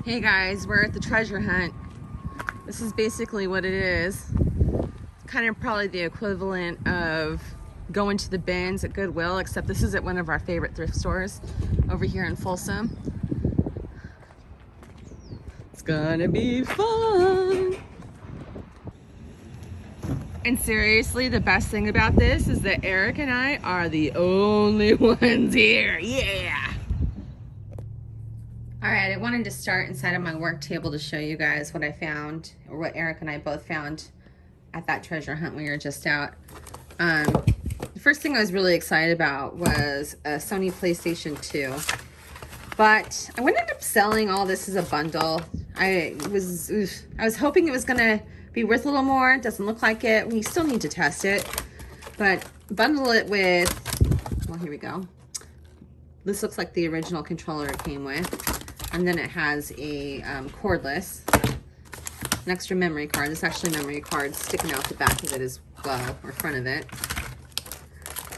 Hey guys, we're at the treasure hunt. This is basically what it is. Kind of probably the equivalent of going to the bins at Goodwill, except this is at one of our favorite thrift stores over here in Folsom. It's gonna be fun. And seriously, the best thing about this is that Eric and I are the only ones here. Yeah! All right, I wanted to start inside of my work table to show you guys what I found, or what Eric and I both found at that treasure hunt we were just out. The first thing I was really excited about was a Sony PlayStation 2. But I ended up selling all this as a bundle. I was hoping it was gonna be worth a little more. It doesn't look like it. We still need to test it. But bundle it with, well, here we go. This looks like the original controller it came with. And then it has a cordless, an extra memory card. This actually memory card sticking out the back of it as well, or front of it.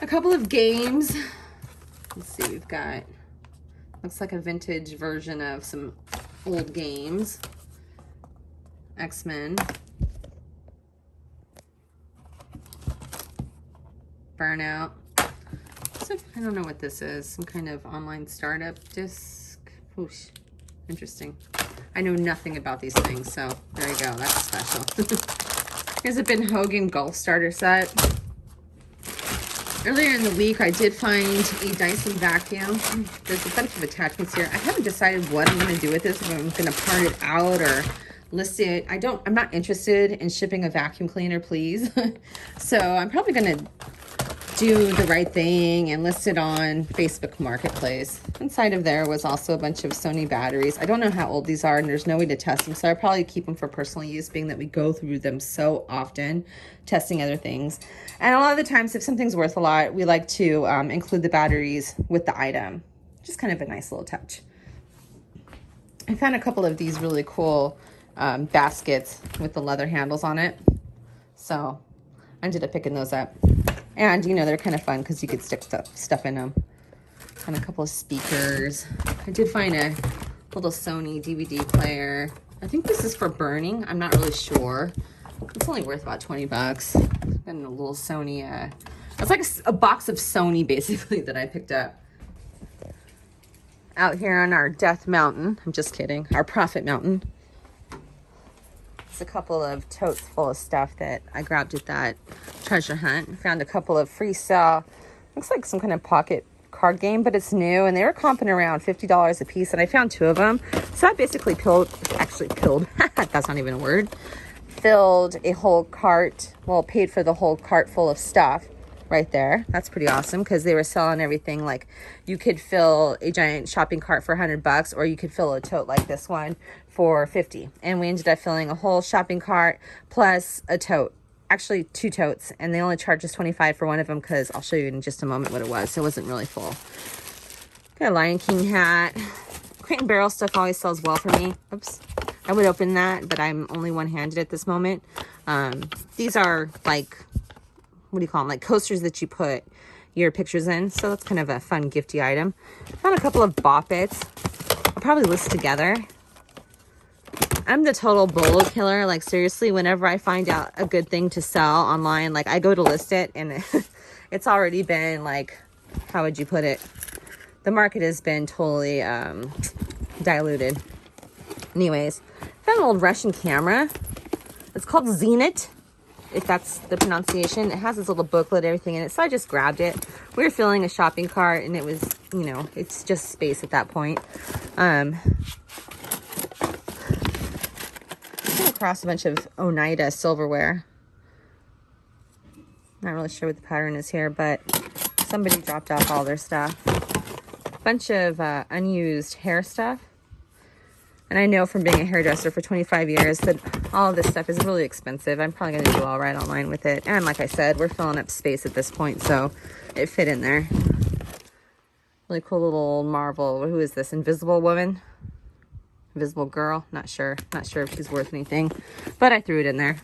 A couple of games. Let's see, we've got, looks like a vintage version of some old games. X-Men. Burnout. So, I don't know what this is. Some kind of online startup disc. Whoosh. Interesting. I know nothing about these things, so there you go. That's special. Here's a Ben Hogan golf starter set. Earlier in the week, I did find a Dyson vacuum. There's a bunch of attachments here. I haven't decided what I'm going to do with this. If I'm going to part it out or list it. I'm not interested in shipping a vacuum cleaner, please. So I'm probably going to do the right thing and list it on Facebook Marketplace. Inside of there was also a bunch of Sony batteries. I don't know how old these are, and there's no way to test them, so I'll probably keep them for personal use, being that we go through them so often, testing other things. And a lot of the times, if something's worth a lot, we like to include the batteries with the item. Just kind of a nice little touch. I found a couple of these really cool baskets with the leather handles on it, so I ended up picking those up. And, you know, they're kind of fun because you could stick stuff in them. And a couple of speakers. I did find a little Sony DVD player. I think this is for burning. I'm not really sure. It's only worth about 20 bucks. And a little Sony, it's like a box of Sony, basically, that I picked up. Out here on our Death Mountain. I'm just kidding. Our Profit Mountain. A couple of totes full of stuff that I grabbed at that treasure hunt. Found a couple of free sale, looks like some kind of pocket card game, but it's new, and they were comping around $50 a piece, and I found 2 of them. So I basically that's not even a word, filled a whole cart, well, paid for the whole cart full of stuff right there. That's pretty awesome, because they were selling everything. Like, you could fill a giant shopping cart for $100, or you could fill a tote like this one for $50. And we ended up filling a whole shopping cart plus a tote, actually 2 totes, and they only charged us $25 for one of them, because I'll show you in just a moment what it was. It wasn't really full. Got a Lion King hat. Crate and Barrel stuff always sells well for me. Oops. I would open that, but I'm only one-handed at this moment. These are like, what do you call them? Like coasters that you put your pictures in. So that's kind of a fun gifty item. Found a couple of Bop-Its. I'll probably list together. I'm the total bolo killer. Like, seriously, whenever I find out a good thing to sell online, like, I go to list it, and it's already been, like, how would you put it? The market has been totally diluted. Anyways, found an old Russian camera. It's called Zenit, if that's the pronunciation. It has this little booklet, everything in it, so I just grabbed it. We were filling a shopping cart, and it was, you know, it's just space at that point. Across a bunch of Oneida silverware. Not really sure what the pattern is here, but somebody dropped off all their stuff. Bunch of unused hair stuff. And I know from being a hairdresser for 25 years that all of this stuff is really expensive. I'm probably going to do all right online with it. And like I said, we're filling up space at this point, so it fit in there. Really cool little Marvel. Who is this? Invisible Woman? Invisible Girl? Not sure if she's worth anything, but I threw it in there.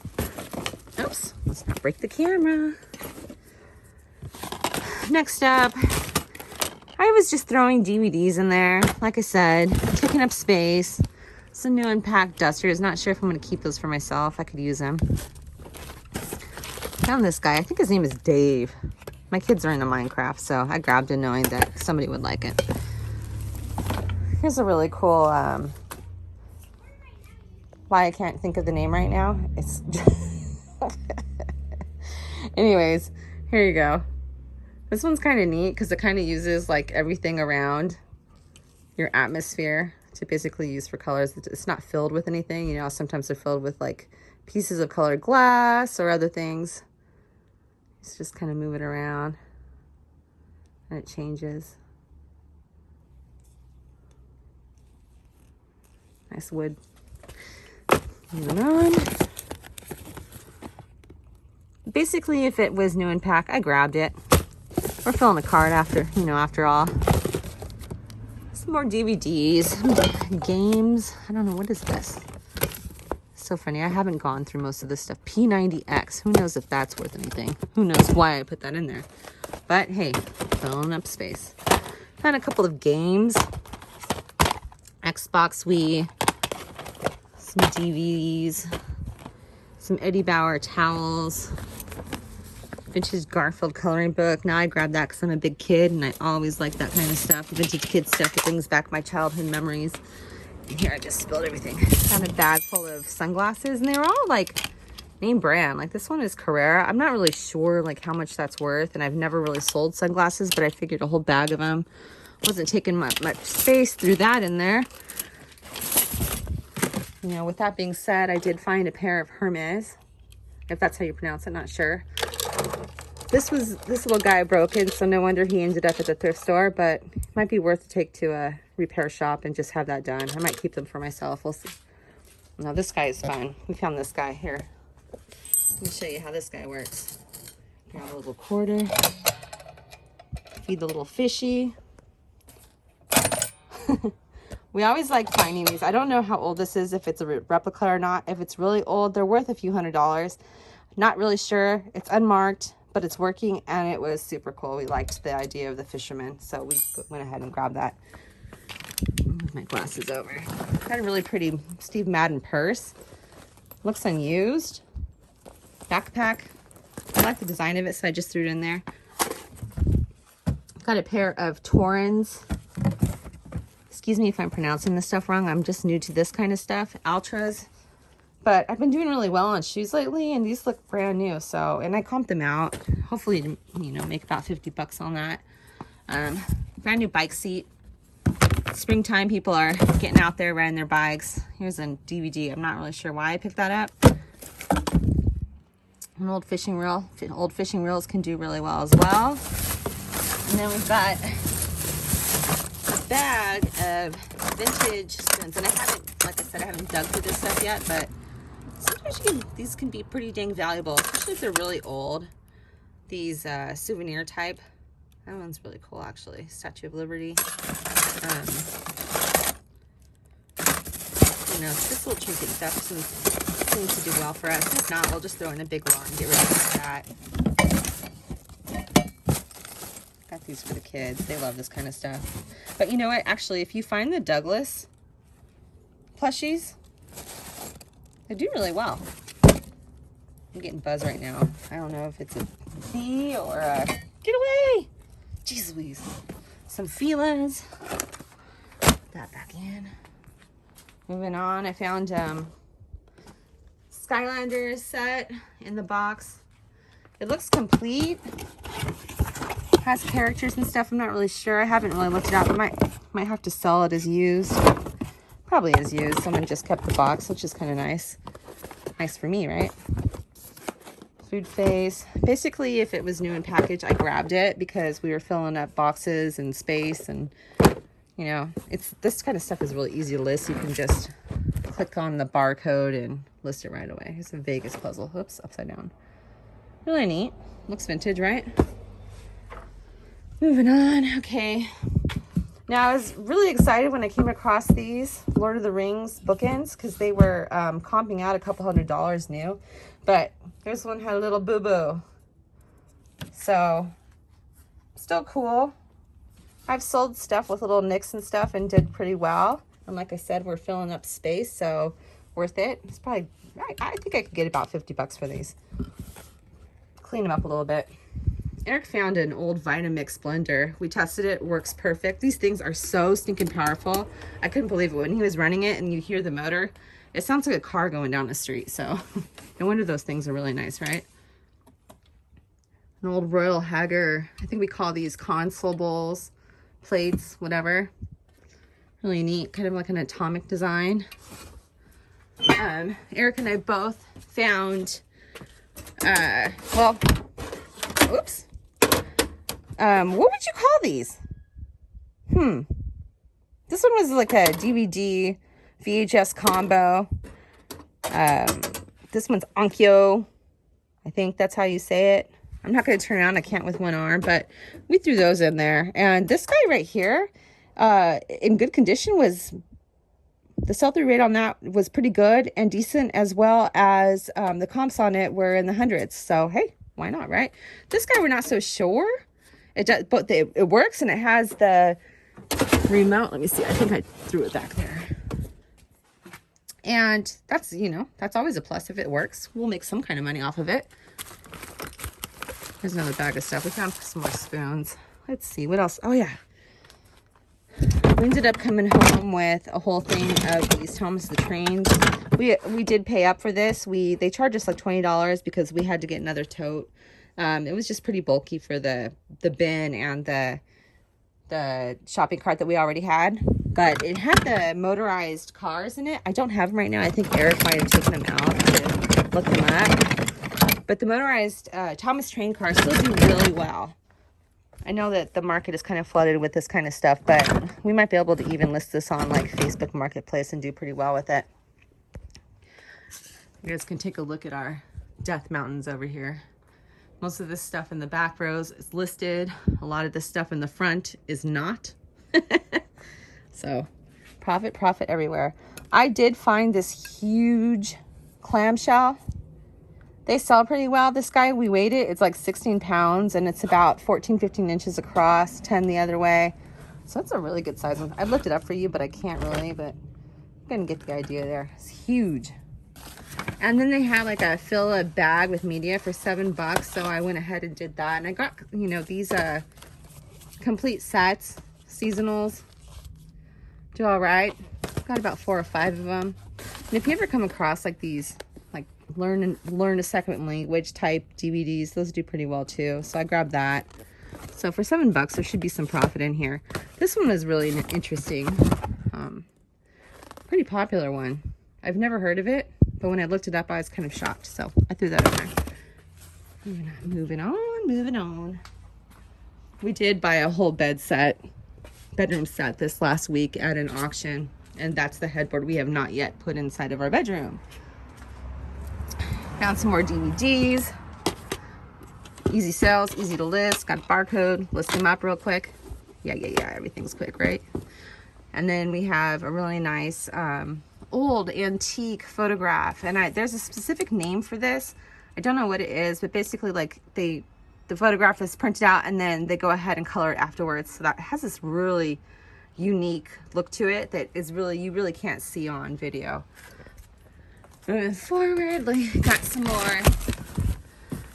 Oops, let's not break the camera. Next up, I was just throwing DVDs in there. Like I said, taking up space. It's a new and packed dusters. Not sure if I'm going to keep those for myself. I could use them. Found this guy. I think his name is Dave. My kids are into Minecraft, so I grabbed it knowing that somebody would like it. Here's a really cool, why I can't think of the name right now. It's anyways, here you go. This one's kind of neat because it kind of uses like everything around your atmosphere to basically use for colors. It's not filled with anything, you know, sometimes they're filled with like pieces of colored glass or other things. It's just kind of move it around and it changes. Nice wood. Moving on. Basically, if it was new and pack, I grabbed it. We're filling a cart after, you know, after all. Some more DVDs, games. I don't know, what is this? So funny. I haven't gone through most of this stuff. P90X. Who knows if that's worth anything? Who knows why I put that in there? But hey, filling up space. Found a couple of games. Xbox Wii. Some DVDs. Some Eddie Bauer towels. Vintage Garfield coloring book. Now I grabbed that because I'm a big kid and I always like that kind of stuff. Vintage kid stuff. It brings back my childhood memories. And here I just spilled everything. Found a bag full of sunglasses and they were all like name brand. Like this one is Carrera. I'm not really sure like how much that's worth, and I've never really sold sunglasses, but I figured a whole bag of them wasn't taking much space. Threw that in there. You know, with that being said, I did find a pair of Hermes, if that's how you pronounce it, not sure. This little guy broke in, so no wonder he ended up at the thrift store, but it might be worth to take to a repair shop and just have that done. I might keep them for myself. We'll see. No, this guy is fun. We found this guy here. Let me show you how this guy works. Grab a little quarter. Feed the little fishy. We always like finding these. I don't know how old this is, if it's a replica or not. If it's really old, they're worth a few $100s. Not really sure. It's unmarked, but it's working, and it was super cool. We liked the idea of the fisherman, so we went ahead and grabbed that. Move my glasses over. Got a really pretty Steve Madden purse. Looks unused. Backpack. I like the design of it, so I just threw it in there. Got a pair of Torrens. Excuse me if I'm pronouncing this stuff wrong. I'm just new to this kind of stuff. Altras. But I've been doing really well on shoes lately, and these look brand new. So, and I comped them out. Hopefully, you know, make about 50 bucks on that. Brand new bike seat. Springtime, people are getting out there riding their bikes. Here's a DVD. I'm not really sure why I picked that up. An old fishing reel. Old fishing reels can do really well as well. And then we've got a bag of vintage spoons. And I haven't, like I said, I haven't dug through this stuff yet, but sometimes these can be pretty dang valuable, especially if they're really old. These souvenir type. That one's really cool, actually. Statue of Liberty. You know, this little trinket stuff seems to do well for us. If not, we'll just throw in a big lot and get rid of that. Got these for the kids. They love this kind of stuff. But you know what? Actually, if you find the Douglas plushies, they do really well. I'm getting buzzed right now. I don't know if it's a bee or a... Get away! Jeez Louise. Some Filas. Put that back in. Moving on, I found Skylanders set in the box. It looks complete. Has characters and stuff. I'm not really sure. I haven't really looked it up. I might have to sell it as used. Probably as used. Someone just kept the box, which is kind of nice. Nice for me, right? Food face. Basically, if it was new in package, I grabbed it because we were filling up boxes and space, and you know, this kind of stuff is really easy to list. You can just click on the barcode and list it right away. It's a Vegas puzzle. Oops, upside down. Really neat. Looks vintage, right? Moving on. Okay. Now, I was really excited when I came across these Lord of the Rings bookends because they were comping out a couple $100 new. But this one had a little boo-boo. So, still cool. I've sold stuff with little nicks and stuff and did pretty well. And like I said, we're filling up space, so worth it. It's probably, I think I could get about 50 bucks for these. Clean them up a little bit. Eric found an old Vitamix blender. We tested it, works perfect. These things are so stinking powerful. I couldn't believe it when he was running it and you hear the motor. It sounds like a car going down the street, so no wonder those things are really nice, right? An old Royal Hager, I think we call these console bowls, plates, whatever. Really neat, kind of like an atomic design. Eric and I both found, well, oops. What would you call these? This one was like a DVD VHS combo. This one's Onkyo. I think that's how you say it. I'm not going to turn around. I can't with one arm, but we threw those in there. And this guy right here, in good condition, was the sell-through rate on that was pretty good and decent, as well as the comps on it were in the hundreds. So hey, why not, right? This guy we're not so sure. It does, but it works, and it has the remote. Let me see. I think I threw it back there. And that's, you know, that's always a plus. If it works, we'll make some kind of money off of it. There's another bag of stuff. We found some more spoons. Let's see what else. Oh yeah, we ended up coming home with a whole thing of these Thomas the Trains. We did pay up for this. They charged us like $20 because we had to get another tote. It was just pretty bulky for the bin and the shopping cart that we already had. But it had the motorized cars in it. I don't have them right now. I think Eric might have taken them out to look them up. But the motorized Thomas Train cars still do really well. I know that the market is kind of flooded with this kind of stuff, but we might be able to even list this on like Facebook Marketplace and do pretty well with it. You guys can take a look at our death mountains over here. Most of this stuff in the back rows is listed. A lot of this stuff in the front is not. So profit, profit everywhere. I did find this huge clamshell. They sell pretty well. This guy, we weighed it. It's like 16 pounds and it's about 14, 15 inches across, 10 the other way. So it's a really good size one. I looked it up for you, but I can't really, but I'm going to get the idea there. It's huge. And then they had like a fill a bag with media for $7. So I went ahead and did that. And I got, you know, these complete sets, seasonals. Do all right. Got about 4 or 5 of them. And if you ever come across like these, like learn a second language type DVDs, those do pretty well too. So I grabbed that. So for $7, there should be some profit in here. This one was really interesting. Pretty popular one. I've never heard of it, but when I looked it up, I was kind of shocked. So I threw that in there. Moving on. We did buy a whole bedroom set this last week at an auction, and that's the headboard we have not yet put inside of our bedroom. Found some more DVDs. Easy sales, easy to list. Got a barcode. List them up real quick. Yeah. Everything's quick, right? And then we have a really nice old antique photograph, and there's a specific name for this. I don't know what it is, but basically like the photograph is printed out and then they go ahead and color it afterwards. So that has this really unique look to it that is really, you really can't see on video. Moving forward, got some more.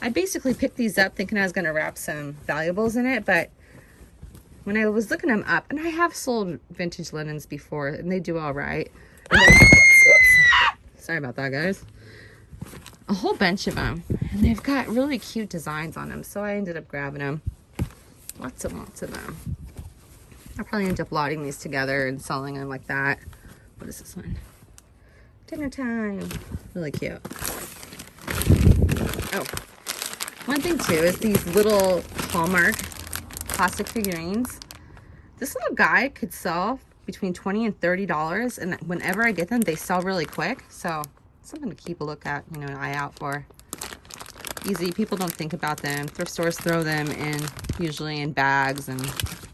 I basically picked these up thinking I was going to wrap some valuables in it, but when I was looking them up, and I have sold vintage linens before and they do all right. And then, oops, sorry about that, guys. A whole bunch of them, and they've got really cute designs on them, so I ended up grabbing them. Lots of them. I'll probably end up lotting these together and selling them like that. What is this one? Dinner time. Really cute. Oh, one thing too is these little Hallmark plastic figurines. This little guy could sell between $20 and $30, and whenever I get them, they sell really quick. So something to keep a look at, you know, an eye out for. Easy. People don't think about them. Thrift stores throw them in, usually in bags, and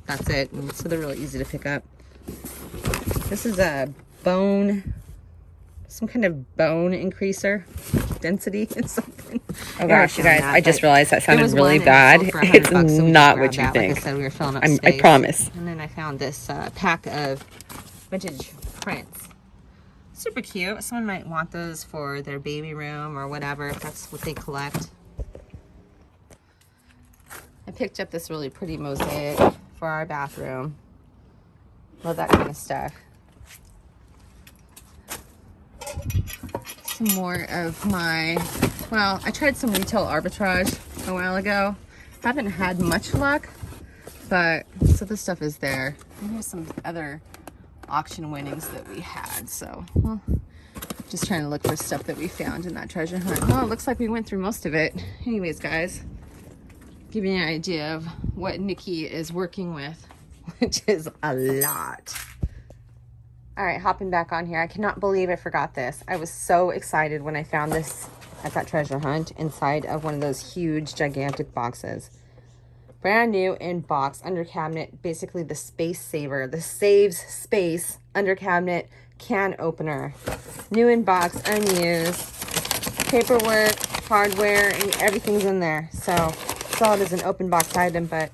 that's it. And so they're really easy to pick up. This is a bone, some kind of bone increaser, density and something. Oh gosh, you guys, I just realized that sounded really bad. It's not what you think. Like I said, we were filling up space. I promise. And then I found this pack of vintage prints. Super cute. Someone might want those for their baby room or whatever, if that's what they collect. I picked up this really pretty mosaic for our bathroom. Love that kind of stuff. Some more of my, well, I tried some retail arbitrage a while ago. Haven't had much luck, but so this stuff is there. And here's some other auction winnings that we had. So, well, just trying to look for stuff that we found in that treasure hunt. Well, it looks like we went through most of it. Anyways, guys, give you an idea of what Nikki is working with, which is a lot. All right, hopping back on here. I cannot believe I forgot this. I was so excited when I found this at that treasure hunt inside of one of those huge, gigantic boxes. Brand new in box, under cabinet, basically the space saver, the saves space under cabinet can opener. New in box, unused, paperwork, hardware, and everything's in there. So saw it as an open box item, but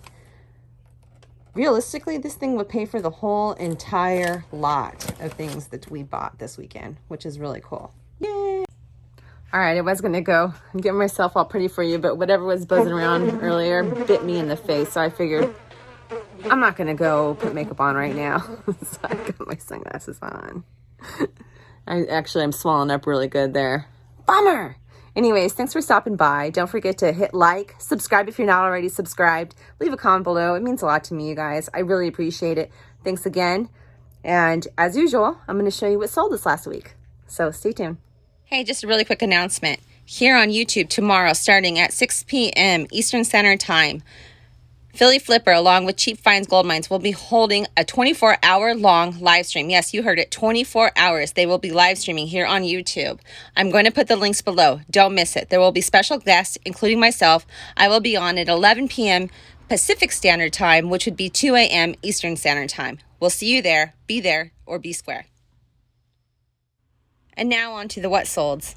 realistically, this thing would pay for the whole entire lot of things that we bought this weekend, which is really cool. Yay! All right, I was going to go and get myself all pretty for you, but whatever was buzzing around earlier bit me in the face, so I figured I'm not going to go put makeup on right now. So I got my sunglasses on. I'm swelling up really good there. Bummer! Anyways, thanks for stopping by. Don't forget to hit like, subscribe if you're not already subscribed. Leave a comment below. It means a lot to me, you guys. I really appreciate it. Thanks again. And as usual, I'm going to show you what sold this last week. So stay tuned. Hey, just a really quick announcement. Here on YouTube tomorrow, starting at 6 p.m. Eastern Standard Time, Philly Phlipper, along with Cheap Finds Gold Mines, will be holding a 24-hour-long live stream. Yes, you heard it, 24 hours. They will be live streaming here on YouTube. I'm going to put the links below. Don't miss it. There will be special guests, including myself. I will be on at 11 p.m. Pacific Standard Time, which would be 2 a.m. Eastern Standard Time. We'll see you there. Be there or be square. And now on to the what solds.